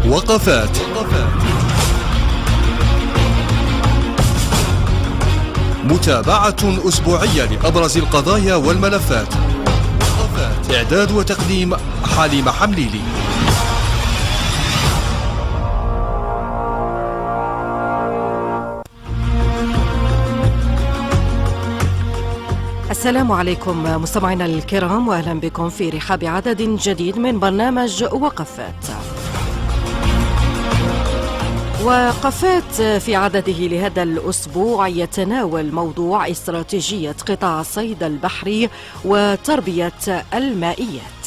وقفات. متابعة أسبوعية لأبرز القضايا والملفات. إعداد وتقديم حليمة حمليلي. السلام عليكم مستمعينا الكرام، وأهلا بكم في رحاب عدد جديد من برنامج وقفات. وقفات في عدده لهذا الأسبوع يتناول موضوع استراتيجية قطاع الصيد البحري وتربية المائيات.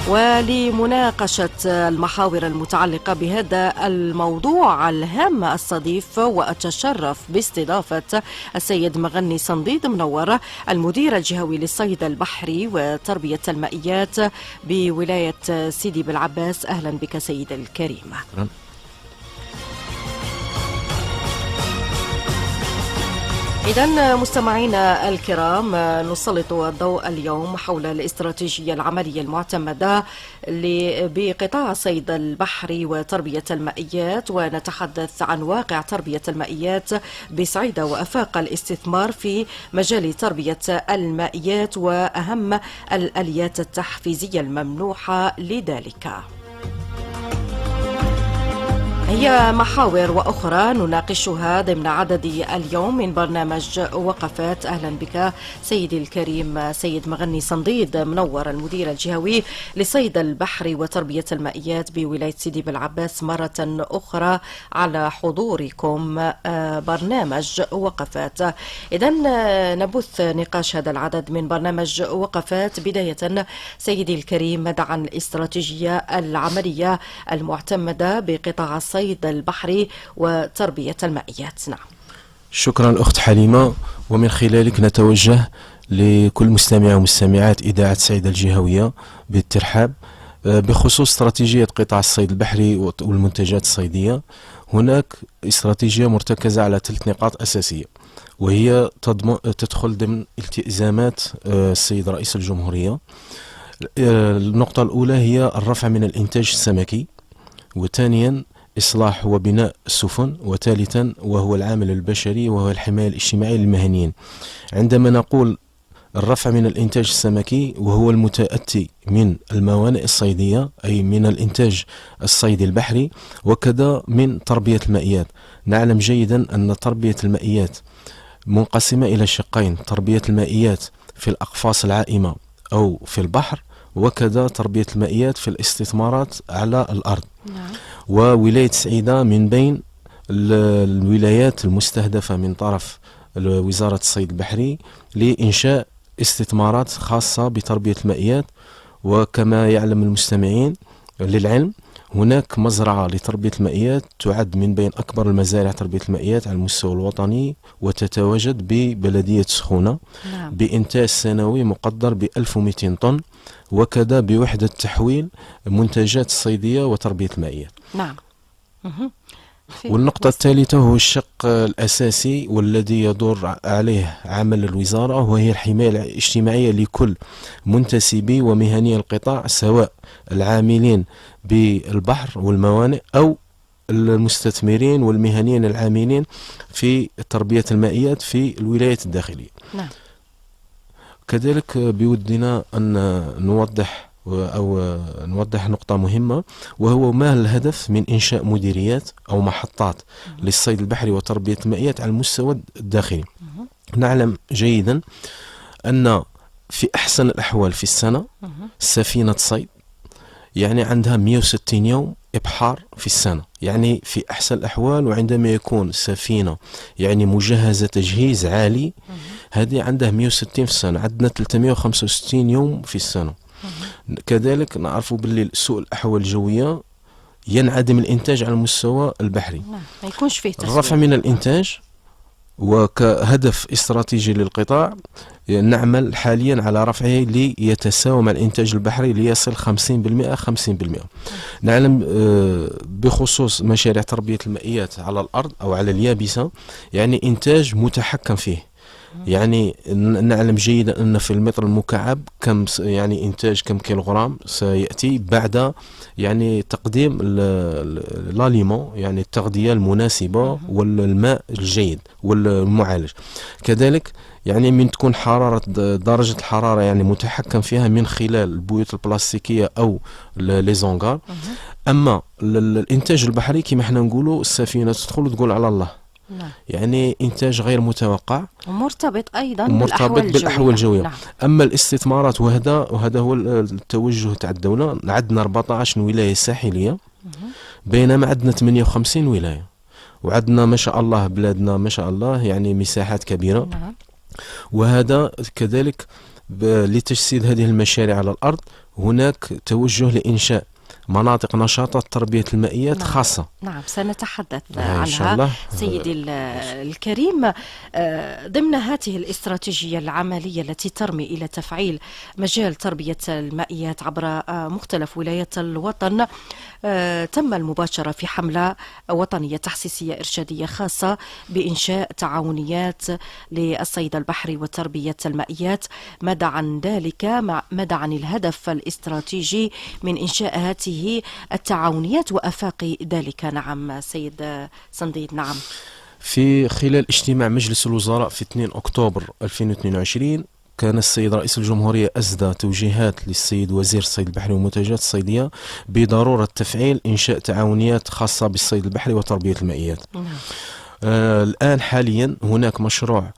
ولمناقشة المحاور المتعلقة بهذا الموضوع الهام استضيف وأتشرف باستضافة السيد مغني صنديد منور، المدير الجهوي للصيد البحري وتربية المائيات بولاية سيدي بالعباس. أهلا بك سيد الكريم. إذن مستمعينا الكرام، نسلط الضوء اليوم حول الاستراتيجية العملية المعتمدة بقطاع الصيد البحري وتربية المائيات، ونتحدث عن واقع تربية المائيات بصعيدة وأفاق الاستثمار في مجال تربية المائيات وأهم الآليات التحفيزية الممنوحة لذلك. هي محاور وأخرى نناقشها ضمن عدد اليوم من برنامج وقفات. أهلا بك سيدي الكريم سيد مغني صنديد منور، المدير الجهوي لصيد البحري وتربية المائيات بولاية سيدي بالعباس، مرة أخرى على حضوركم برنامج وقفات. إذن نبث نقاش هذا العدد من برنامج وقفات. بداية سيدي الكريم، ماذا عن الاستراتيجية العملية المعتمدة بقطاع الصيد البحري وتربية المائيات؟ نعم. شكرا أخت حليمة، ومن خلالك نتوجه لكل مستمع ومستمعات إذاعة سعيد الجهوية بالترحاب بخصوص استراتيجية قطاع الصيد البحري والمنتجات الصيدية. هناك استراتيجية مرتكزة على 3 نقاط أساسية، وهي تدخل ضمن التزامات السيد رئيس الجمهورية. النقطة الأولى هي الرفع من الإنتاج السمكي، وثانيا إصلاح وبناء السفن، وثالثا وهو العامل البشري وهو الحماية الاجتماعية للمهنيين. عندما نقول الرفع من الإنتاج السمكي وهو المتأتي من الموانئ الصيدية، أي من الإنتاج الصيدي البحري، وكذا من تربية المائيات. نعلم جيدا أن تربية المائيات منقسمة إلى شقين: تربية المائيات في الأقفاص العائمة أو في البحر، وكذا تربية المائيات في الاستثمارات على الأرض. نعم. وولاية سعيدة من بين الولايات المستهدفة من طرف وزارة الصيد البحري لإنشاء استثمارات خاصة بتربية المائيات. وكما يعلم المستمعين للعلم، هناك مزرعة لتربية المائيات تعد من بين أكبر المزارع تربية المائيات على المستوى الوطني، وتتواجد ببلدية سخونة. نعم. بإنتاج سنوي مقدر ب1200 طن، وكذا بوحدة تحويل منتجات الصيدية وتربية المائيات. نعم. والنقطة الثالثة هو الشق الأساسي والذي يدور عليه عمل الوزارة، وهي الحماية الاجتماعية لكل منتسبي ومهني القطاع، سواء العاملين بالبحر والموانئ أو المستثمرين والمهنيين العاملين في تربية المائيات في الولايات الداخلية. نعم. كذلك بودنا أن نوضح نقطة مهمة، وهو ما الهدف من إنشاء مديريات أو محطات للصيد البحري وتربية المائيات على المستوى الداخلي. نعلم جيدا أن في أحسن الأحوال في السنة سفينة صيد يعني عندها 160 يوم إبحار في السنة، يعني في أحسن الأحوال. وعندما يكون سفينة يعني مجهزة تجهيز عالي، هذه عندها 160 في السنة، عندنا 365 يوم في السنة. كذلك نعرف باللي سوء الأحوال الجوية ينعدم الإنتاج على المستوى البحري. ما يكونش فيه تسويق. الرفع من الإنتاج وكهدف استراتيجي للقطاع نعمل حاليا على رفعه ليتساوى مع الإنتاج البحري ليصل 50% 50%. نعلم بخصوص مشاريع تربية المائيات على الأرض أو على اليابسة، يعني إنتاج متحكم فيه. يعني نعلم جيدا أن في المتر المكعب كم يعني إنتاج كم كيلوغرام سيأتي بعد يعني تقديم الاليمون، يعني التغذية المناسبة والماء الجيد والمعالج. كذلك يعني من تكون حرارة درجة الحرارة يعني متحكم فيها من خلال البيوت البلاستيكية أو لي زونغار. أما الإنتاج البحري كما احنا نقولوا السفينة تدخل وتقول على الله، نعم. يعني إنتاج غير متوقع ومرتبط أيضا مرتبط بالأحوال الجوية. نعم. أما الاستثمارات وهذا هو التوجه تاع الدولة. عندنا 14 ولاية ساحلية بينما عندنا 58 ولاية، وعندنا ما شاء الله بلادنا ما شاء الله يعني مساحات كبيرة. نعم. وهذا كذلك لتجسيد هذه المشاريع على الأرض هناك توجه لإنشاء مناطق نشاطات تربية المائيات نعم. خاصة. نعم، سنتحدث إن شاء عنها الله. سيدي الكريم. ضمن هذه الاستراتيجية العملية التي ترمي إلى تفعيل مجال تربية المائيات عبر مختلف ولايات الوطن، تم المباشرة في حملة وطنية تحسيسية إرشادية خاصة بإنشاء تعاونيات للصيد البحري وتربية المائيات. ماذا عن ذلك؟ ماذا عن الهدف الاستراتيجي من إنشاء هذه التعاونيات وأفاق ذلك؟ نعم سيد صنديد. نعم. في خلال اجتماع مجلس الوزراء في 2 أكتوبر 2022 كان السيد رئيس الجمهورية أسدى توجيهات للسيد وزير الصيد البحري والمنتجات الصيدية بضرورة تفعيل إنشاء تعاونيات خاصة بالصيد البحري وتربية المائيات. الآن حاليا هناك مشروع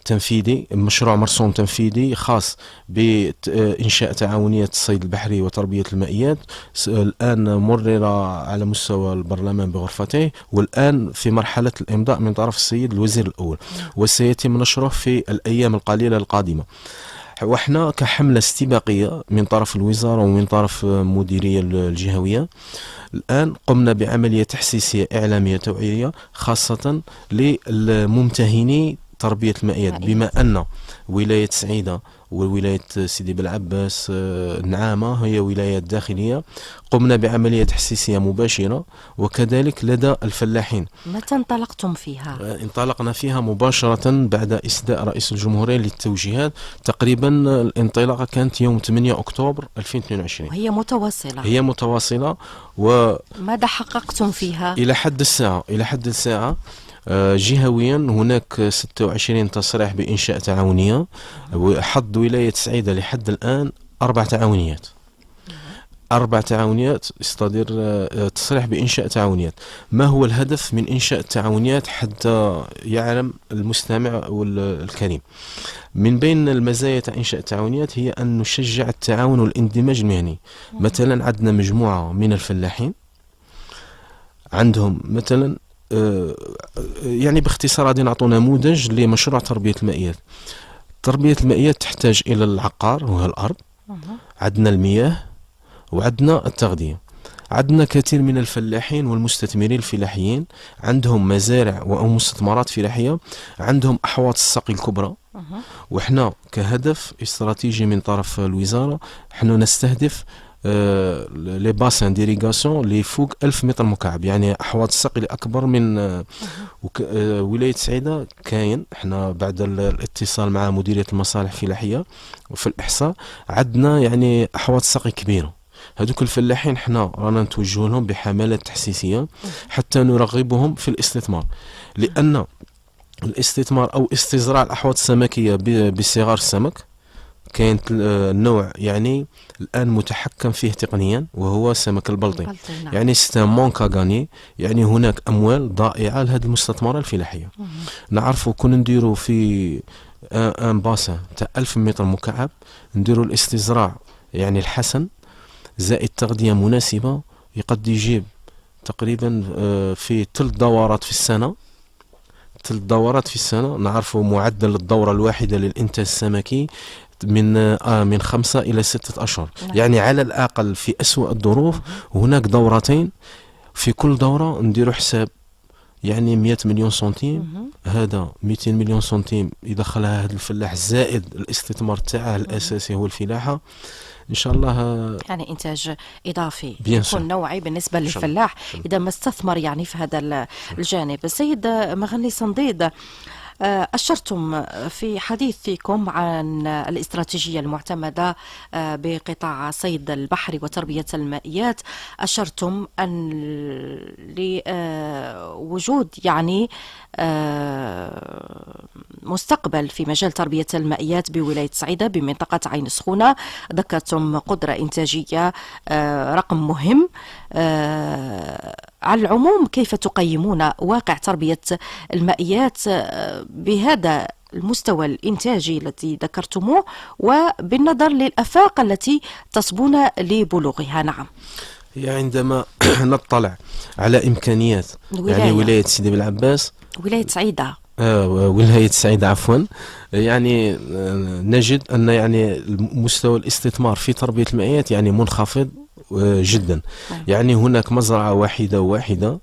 تنفيذي، مشروع مرسوم تنفيذي خاص بإنشاء تعاونيات الصيد البحري وتربية المائيات، الآن مرر على مستوى البرلمان بغرفته، والآن في مرحلة الإمضاء من طرف السيد الوزير الأول، وسيتم نشره في الأيام القليلة القادمة. وإحنا كحملة استباقية من طرف الوزارة ومن طرف المديرية الجهوية الآن قمنا بعملية تحسيسية إعلامية توعية خاصة للممتهني تربية المائيات، بما أن ولاية سعيدة وولاية سيدي بلعباس النعامة هي ولايات داخلية، قمنا بعملية تحسيسية مباشرة وكذلك لدى الفلاحين. متى انطلقتم فيها؟ انطلقنا فيها مباشرة بعد إسداء رئيس الجمهورية للتوجيهات. تقريبا الانطلاقة كانت يوم 8 أكتوبر 2022. وهي متواصلة. هي متواصلة. ماذا حققتم فيها؟ إلى حد الساعة جهويا هناك 26 تصريح بإنشاء تعاونية، وحظ ولاية سعيدة لحد الآن 4 تعاونيات. 4 تعاونيات يصدر تصريح بإنشاء تعاونيات. ما هو الهدف من إنشاء التعاونيات حتى يعلم المستمع والكريم؟ من بين المزايا تاع إنشاء التعاونيات هي أن نشجع التعاون والاندماج المهني. مثلا عندنا مجموعة من الفلاحين عندهم مثلا يعني باختصار غادي نعطوا نموذج لمشروع تربية المائيات. تربية المائيات تحتاج إلى العقار وهو الأرض، عندنا المياه، وعندنا التغذية. عندنا كثير من الفلاحين والمستثمرين الفلاحيين عندهم مزارع أو مستثمرات فلاحية، عندهم أحواض السقي الكبرى. وإحنا كهدف استراتيجي من طرف الوزارة إحنا نستهدف لي باسان ديريغاسيون اللي فوق 1000 متر مكعب، يعني أحواض السقي الأكبر من ولاية سعيدة كاين. احنا بعد الاتصال مع مديرية المصالح الفلاحية وفي الإحصاء عندنا يعني أحواض سقي كبيرة. هذوك الفلاحين احنا رانا نتوجه لهم بحملات تحسيسية حتى نرغبهم في الاستثمار، لأن الاستثمار أو استزراع الأحواض السمكية بصغار السمك كاين النوع يعني الآن متحكم فيه تقنيا وهو سمك البلطي. نعم. يعني سيتان مونك غاني، يعني هناك أموال ضائعة لهذه المستثمرة الفلاحية. نعرفوا كنا نديروا في ان باسان تاع 1000 متر مكعب نديروا الاستزراع يعني الحسن زائد تغذية مناسبة يقد يجيب تقريبا في 3 دورات في السنة. 3 دورات في السنة. نعرفوا معدل الدورة الواحدة للإنتاج السمكي من 5 إلى 6 أشهر. يعني على الأقل في أسوأ الظروف هناك دورتين، في كل دورة نديروا حساب يعني 100 مليون سنتيم. هذا 200 مليون سنتيم يدخلها هذا الفلاح زائد الاستثمار تاعه الأساسي هو الفلاحة. إن شاء الله يعني إنتاج إضافي يكون نوعي بالنسبة للفلاح إذا ما استثمر يعني في هذا الجانب. السيد مغني صنديد، أشرتم في حديثكم عن الاستراتيجية المعتمدة بقطاع صيد البحر وتربية المائيات، أشرتم أن لوجود يعني مستقبل في مجال تربية المائيات بولاية سعيدة بمنطقة عين سخونة. ذكرتم قدرة إنتاجية رقم مهم. على العموم كيف تقيمون واقع تربية المائيات بهذا المستوى الإنتاجي الذي ذكرتموه وبالنظر للآفاق التي تصبون لبلوغها؟ نعم. عندما نطلع على إمكانيات يعني ولاية سيدي بالعباس، ولاية سعيدة ولاية سعيدة عفوا، يعني نجد أن يعني مستوى الاستثمار في تربية المائيات يعني منخفض جدا. يعني هناك مزرعة واحدة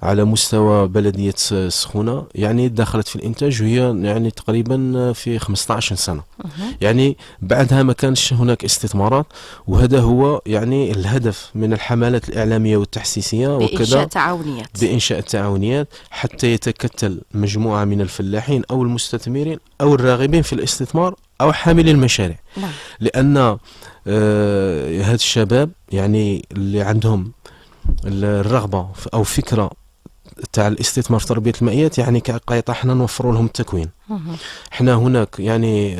على مستوى بلدية سخونة يعني دخلت في الإنتاج وهي يعني تقريبا في 15 سنة. يعني بعدها ما كانش هناك استثمارات، وهذا هو يعني الهدف من الحملات الإعلامية والتحسيسية وكذا بإنشاء التعاونيات حتى يتكتل مجموعة من الفلاحين أو المستثمرين أو الراغبين في الاستثمار أو حاملي المشاريع. لأن هذا الشباب يعني اللي عندهم الرغبة أو فكرة تاع الاستثمار في تربية المائيات يعني كقطاع حنا نوفروا لهم التكوين. حنا هناك يعني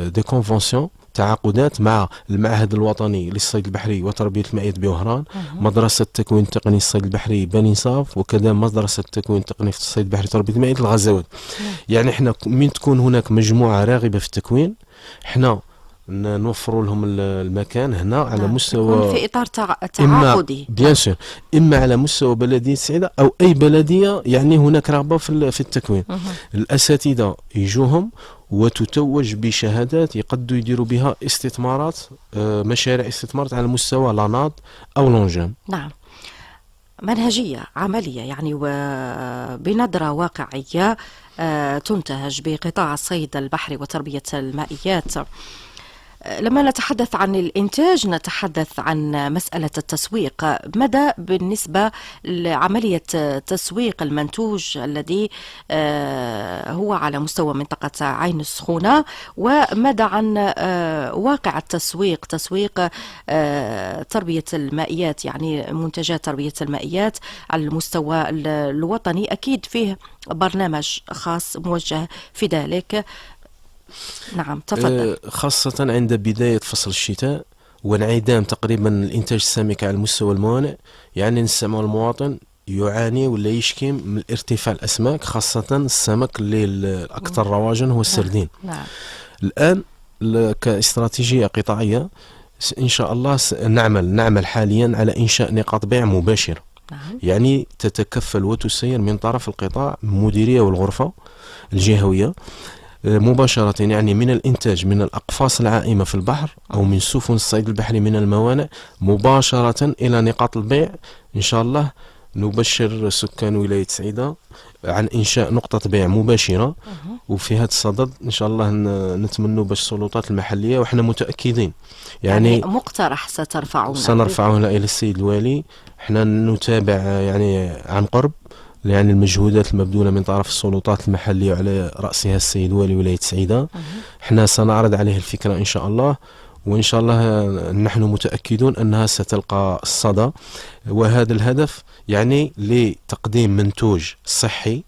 دي كونفونسيون تعاقدات مع المعهد الوطني للصيد البحري وتربية المائيات بوهران، مدرسة التكوين التقني الصيد البحري بني صاف، وكذا مدرسة التكوين التقني في الصيد البحري وتربية المائيات الغزوات. يعني حنا من تكون هناك مجموعة راغبة في التكوين حنا نوفروا لهم المكان هنا على مستوى في إطار تعاقدي بيان سور، إما على مستوى بلدية سعيدة أو أي بلدية يعني هناك رغبة في التكوين. الأساتذة يجوهم وتتوج بشهادات يقدوا يديروا بها استثمارات، مشاريع استثمارات على مستوى لاناض أو لونجام. نعم، منهجية عملية يعني وبنظرة واقعية تنتهج بقطاع الصيد البحري وتربية المائيات. لما نتحدث عن الإنتاج نتحدث عن مسألة التسويق. مدى بالنسبة لعملية تسويق المنتوج الذي هو على مستوى منطقة عين السخونة، ومدى عن واقع التسويق، تسويق تربية المائيات يعني منتجات تربية المائيات على المستوى الوطني؟ أكيد فيه برنامج خاص موجه في ذلك. نعم تفضل. خاصة عند بداية فصل الشتاء وانعدام تقريبا الإنتاج السمك على مستوى الموانئ، يعني نسمع المواطن يعاني ولا يشكي من ارتفاع الأسماك، خاصة السمك اللي الأكثر رواجا هو السردين. نعم. الآن كاستراتيجية قطاعية إن شاء الله نعمل حاليا على إنشاء نقاط بيع مباشرة. يعني تتكفل وتسير من طرف القطاع المديرية والغرفة الجهوية مباشرة، يعني من الإنتاج من الأقفاص العائمة في البحر أو من سفن الصيد البحري من الموانئ مباشرة إلى نقاط البيع. إن شاء الله نبشر سكان ولاية سعيدة عن إنشاء نقطة بيع مباشرة، وفي هذا الصدد إن شاء الله نتمنى باش السلطات المحلية، وإحنا متأكدين يعني مقترح سنرفعه إلى السيد الوالي. إحنا نتابع يعني عن قرب يعني المجهودات المبذولة من طرف السلطات المحلية على رأسها السيد والي ولاية سعيدة. احنا سنعرض عليه الفكرة إن شاء الله، وإن شاء الله نحن متأكدون أنها ستلقى الصدى. وهذا الهدف يعني لتقديم منتوج صحي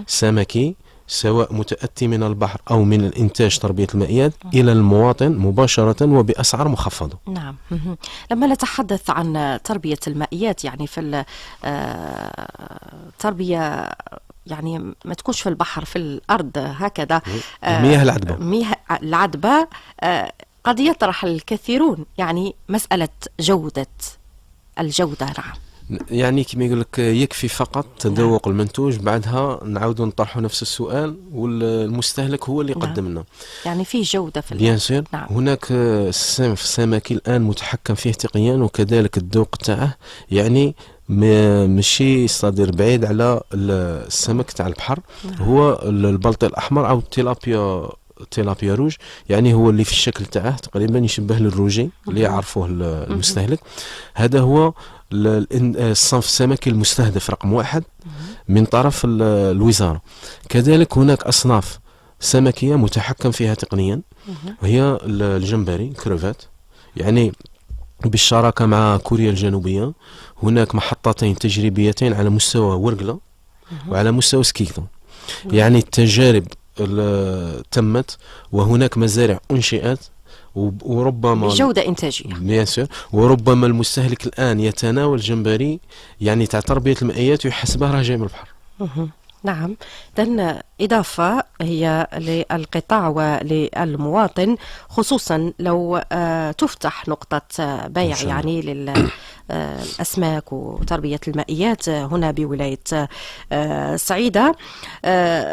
سمكي سواء متأتي من البحر أو من الإنتاج تربية المائيات إلى المواطن مباشرة وبأسعار مخفضة. نعم. لما نتحدث عن تربية المائيات يعني في التربية يعني ما تكونش في البحر، في الأرض هكذا، مياه العذبة قد يطرح الكثيرون يعني مسألة الجودة. نعم. يعني كما يقول لك يكفي فقط تذوق المنتوج، بعدها نعاودوا نطرحوا نفس السؤال والمستهلك هو اللي يقدم لنا. يعني فيه جودة في بيان سور. نعم. هناك الصنف السمكي الآن متحكم فيه تقنيا، وكذلك الذوق تاعه يعني ماشي صادر بعيد على السمك تاع البحر. هو البلطي الأحمر أو تيلابيا روج، يعني هو اللي في الشكل تاعه تقريبا يشبه للروجي اللي يعرفوه المستهلك. هذا هو الصنف السمكي المستهدف رقم 1 من طرف الوزارة. كذلك هناك أصناف سمكية متحكم فيها تقنيا، وهي الجمبري كروفات، يعني بالشراكة مع كوريا الجنوبية. هناك محطتين تجريبيتين على مستوى ورقلة وعلى مستوى سكيكتو، يعني التجارب تمت، وهناك مزارع أنشئت، وربما بجودة إنتاجية بيان سور، وربما المستهلك الآن يتناول جمبري يعني تاع تربية المائيات ويحسبه راه جاي من البحر. نعم. إذن إضافة هي للقطاع وللمواطن، خصوصا لو تفتح نقطة بيع يعني للأسماك وتربية المائيات هنا بولاية سعيدة.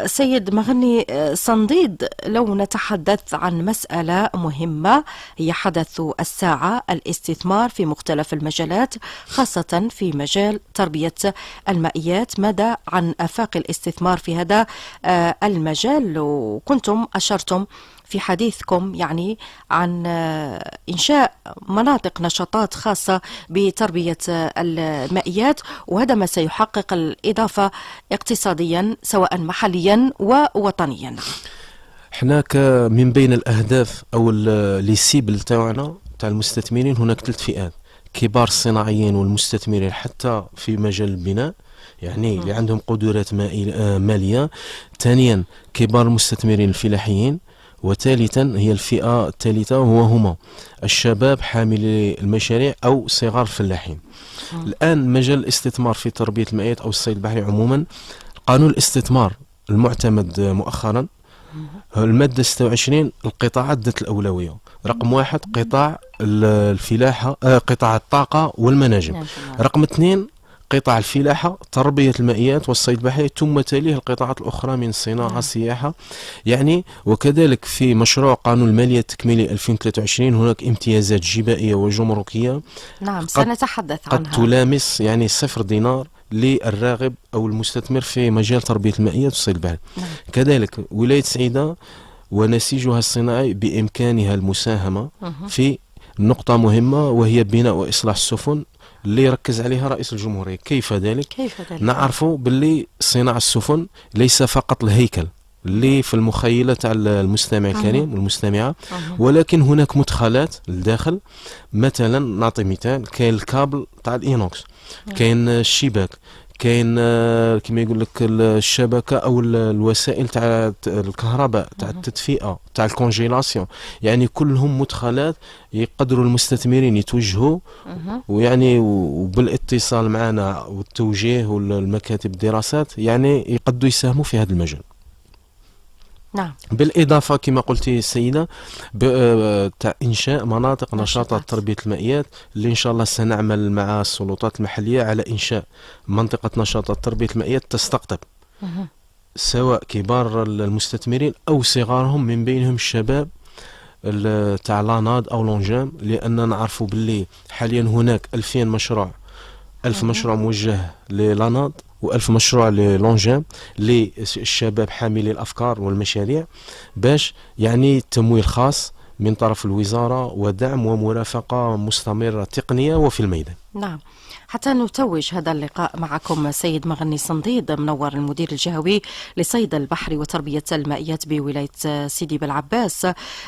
سيد مغني صنديد، لو نتحدث عن مسألة مهمة هي حدث الساعة، الاستثمار في مختلف المجالات خاصة في مجال تربية المائيات، ماذا عن آفاق الاستثمار في هذا المجال؟ وكنتم أشرتم في حديثكم يعني عن إنشاء مناطق نشاطات خاصة بتربية المائيات، وهذا ما سيحقق الإضافة اقتصاديا سواء محليا ووطنيا. هناك من بين الأهداف أو لي سيبل تاعنا تاع المستثمرين هناك 3 فئات: كبار الصناعيين والمستثمرين حتى في مجال البناء، يعني اللي عندهم قدرات مالية. ثانيا كبار المستثمرين الفلاحيين. وثالثا هي الفئة الثالثة وهما الشباب حاملي المشاريع أو صغار الفلاحين. الآن مجال الاستثمار في تربية المائيات أو الصيد البحري عموما، قانون الاستثمار المعتمد مؤخرا المادة 26 القطاعات ذات الأولوية. رقم 1 قطاع الفلاحة، قطاع الطاقة والمناجم. رقم 2 قطاع الفلاحة، تربية المائيات والصيد البحري، ثم تليه القطاعات الأخرى من الصناعة السياحة يعني. وكذلك في مشروع قانون المالية التكميلي 2023 هناك امتيازات جبائية وجمركية نعم سنتحدث عنها، قد تلامس يعني 0 دينار للراغب أو المستثمر في مجال تربية المائيات والصيد البحري. كذلك ولاية سعيدة ونسيجها الصناعي بإمكانها المساهمة في نقطة مهمة، وهي بناء وإصلاح السفن اللي ركز عليها رئيس الجمهورية. كيف ذلك؟ نعرفوا باللي صناعة السفن ليس فقط الهيكل اللي في المخيلة تاع المستمع الكريم والمستمعة، ولكن هناك مدخلات للداخل. مثلا نعطي مثال، كاين الكابل تاع الإينوكس، كاين الشباك، كاين كما يقول لك الشبكه او الوسائل تاع الكهرباء تاع التدفئه تاع الكونجيلاسيون، يعني كلهم مدخلات يقدروا المستثمرين يتوجهوا ويعني وبالاتصال معنا والتوجيه والمكاتب الدراسات يعني يقدروا يساهموا في هذا المجال. نعم. بالإضافة كما قلتي السيدة تاع إنشاء مناطق نشاطات تربية المائيات، اللي إن شاء الله سنعمل مع السلطات المحلية على إنشاء منطقة نشاطات تربية المائيات تستقطب سواء كبار المستثمرين أو صغارهم، من بينهم الشباب تاع لاناد أو لونجام، لأننا نعرفوا باللي حاليا هناك 2000 مشروع، 1000 مشروع موجه للاناد و1000 مشروع للونجام للشباب حاملي الأفكار والمشاريع، باش يعني تمويل خاص من طرف الوزارة ودعم ومرافقة مستمرة تقنية وفي الميدان. نعم. حتى نتوج هذا اللقاء معكم سيد مغني صنديد، منور المدير الجهوي لصيد البحر وتربية المائيات بولاية سيدي بالعباس،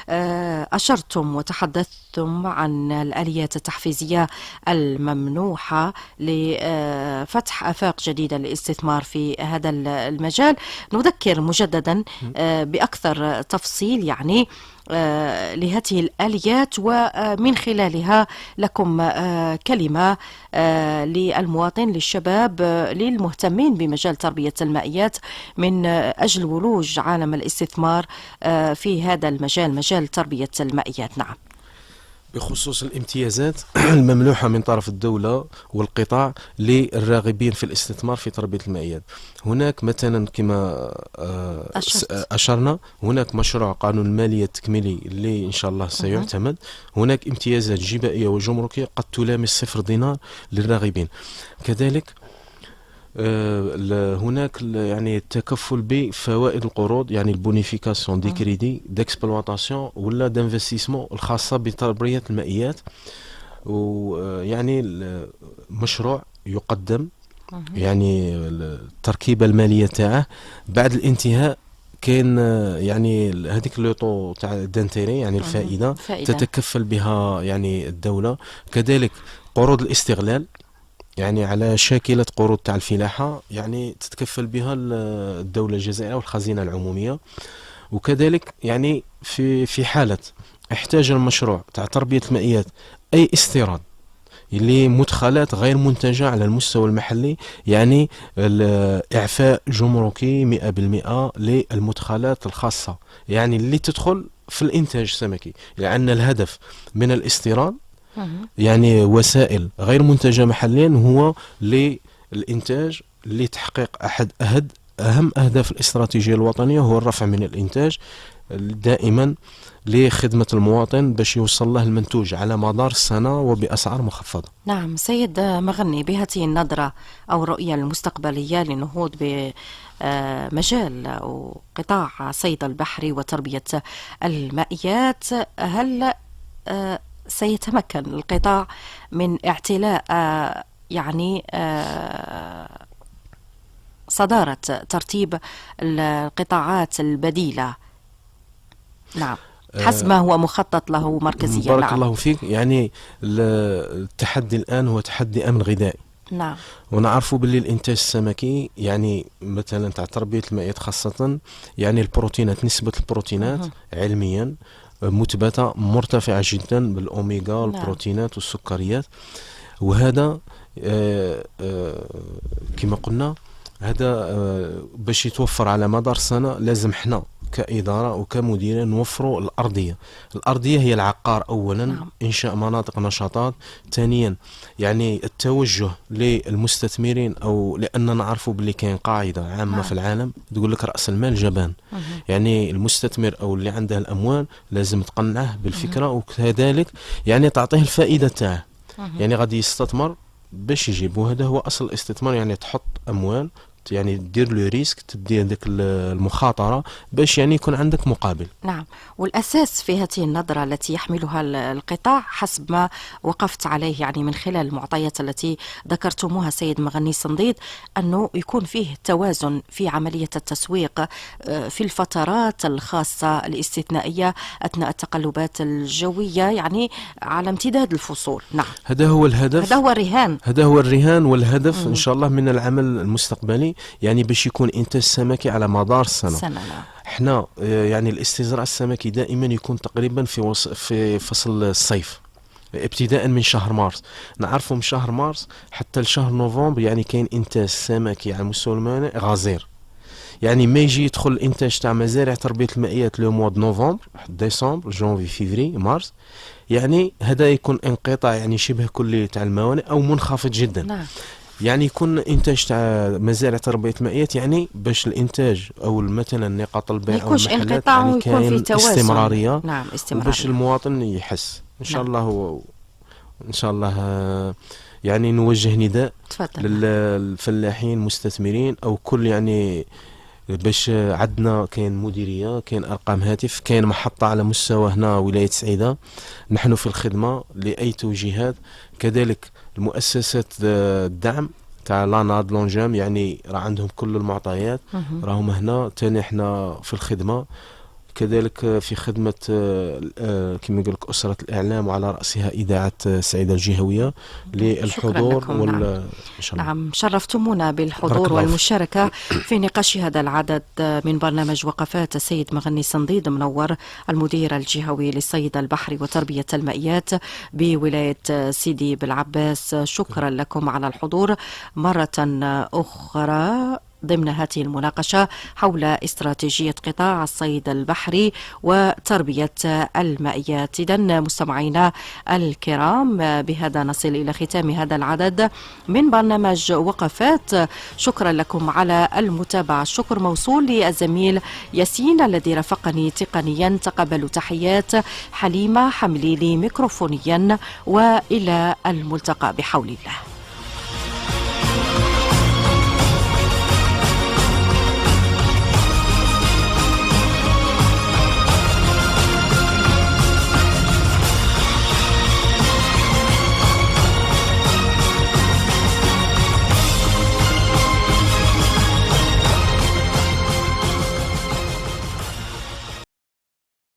أشرتم وتحدثتم عن الآليات التحفيزية الممنوحة لفتح آفاق جديدة للاستثمار في هذا المجال. نذكر مجددا بأكثر تفصيل يعني لهذه الآليات، ومن خلالها لكم كلمة للمواطن، للشباب، للمهتمين بمجال تربية المائيات من أجل ولوج عالم الاستثمار في هذا المجال، مجال تربية المائيات. نعم. بخصوص الامتيازات الممنوحة من طرف الدولة والقطاع للراغبين في الاستثمار في تربية المائيات، هناك مثلا كما أشرنا هناك مشروع قانون المالية التكميلي اللي إن شاء الله سيعتمد. هناك امتيازات جبائية وجمركية قد تلامس 0 دينار للراغبين. كذلك هناك يعني التكفل بفوائد القروض، يعني البونيفيكاسيون دي كريدي ديكسبلواتاسيون ولا دانفستيسمون الخاصة بتربية المائيات. ويعني مشروع يقدم يعني التركيبة المالية تاعه بعد الانتهاء. كاين يعني هذيك لوطو تاع دانتيري يعني الفائدة تتكفل بها يعني الدولة. كذلك قروض الاستغلال يعني على شاكلة قروض تاع الفلاحة يعني تتكفل بها الدولة الجزائرية والخزينة العمومية. وكذلك يعني في حالة احتاج المشروع تاع تربية المائيات أي استيراد لمدخلات غير منتجة على المستوى المحلي، يعني إعفاء جمركي 100% للمدخلات الخاصة يعني اللي تدخل في الإنتاج السمكي، لأن الهدف من الاستيراد يعني وسائل غير منتجة محليا هو للإنتاج لتحقيق أهم أهداف الاستراتيجية الوطنية، هو الرفع من الإنتاج دائما لخدمة المواطن باش يوصل له المنتوج على مدار السنة وبأسعار مخفضة. نعم سيد مغني، بهذه النظرة أو الرؤية المستقبلية للنهوض بمجال أو قطاع صيد البحر وتربية المائيات، هل سيتمكن القطاع من اعتلاء يعني صدارة ترتيب القطاعات البديلة؟ نعم حسب ما هو مخطط له مركزيا. بارك الله فيك. يعني التحدي الآن هو تحدي أمن غذائي. نعم. ونعرفوا باللي الإنتاج السمكي يعني مثلا تاع تربية المائيات خاصة يعني البروتينات، نسبة البروتينات علميا مثبتة مرتفعة جدا بالأوميغا والبروتينات والسكريات. وهذا كما قلنا هذا باش يتوفر على مدار السنة لازم احنا كإدارة وكمديرين نوفروا الأرضية هي العقار أولا. إنشاء مناطق نشاطات. ثانيا يعني التوجه للمستثمرين، أو لأننا نعرفوا باللي كاين قاعدة عامة في العالم تقول لك رأس المال جبان. يعني المستثمر أو اللي عنده الأموال لازم تقنعه بالفكرة وكذلك يعني تعطيه الفائدة تاعه. يعني غادي يستثمر باش يجيب، وهذا هو أصل الاستثمار. يعني تحط أموال يعني دير لو ريسك، تدي هذيك المخاطرة باش يعني يكون عندك مقابل. نعم. والأساس في هذه النظرة التي يحملها القطاع حسب ما وقفت عليه يعني من خلال المعطيات التي ذكرتموها سيد مغني صنديد، أنه يكون فيه توازن في عملية التسويق في الفترات الخاصة الاستثنائية أثناء التقلبات الجوية، يعني على امتداد الفصول. نعم هذا هو الهدف، هذا هو الرهان والهدف إن شاء الله من العمل المستقبلي، يعني باش يكون إنتاج سمكي على مدار السنة. احنا يعني الاستزراع السمكي دائما يكون تقريبا في فصل الصيف، ابتداء من شهر مارس. نعرفوا من شهر مارس حتى لشهر نوفمبر يعني كاين إنتاج سمكي على مستوى الموانئ غزير. يعني ما يجي يدخل الإنتاج تاع مزارع تربية المائيات لو موا نوفمبر، ديسمبر، جونفي، فيفري، مارس، يعني هذا يكون انقطاع يعني شبه كلي تاع الموانئ أو منخفض جدا. نعم. يعني يكون انتاج تاع مزارع تربيه مائيات، يعني باش الانتاج او مثلا نقاط البيع او المحلات يعني كاين استمراريه. نعم استمراريه باش المواطن يحس ان شاء الله. هو ان شاء الله يعني نوجه نداء للفلاحين المستثمرين او كل يعني باش عندنا كاين مديريه، كاين ارقام هاتف، كاين محطه على مستوى هنا ولايه سعيده، نحن في الخدمه لاي توجيهات. كذلك المؤسسات الدعم تاع لاناد لونجام يعني راه عندهم كل المعطيات، راهم هنا تاني احنا في الخدمه. كذلك في خدمة كما يقول لك أسرة الإعلام وعلى رأسها إذاعة سعيدة الجهوية للحضور إن شاء الله. نعم شرفتمونا بالحضور والمشاركة في نقاش هذا العدد من برنامج وقفات. السيد مغني صنديد منور، المدير الجهوي للصيد البحري وتربية المائيات بولاية سيدي بالعباس، شكرا لكم على الحضور مرة أخرى ضمن هذه المناقشة حول استراتيجية قطاع الصيد البحري وتربية المائيات. إذن مستمعينا الكرام، بهذا نصل إلى ختام هذا العدد من برنامج وقفات. شكرا لكم على المتابعة. الشكر موصول للزميل ياسين الذي رافقني تقنيا. تقبلوا تحيات حليمة حمليلي ميكروفونيا، وإلى الملتقى بحول الله.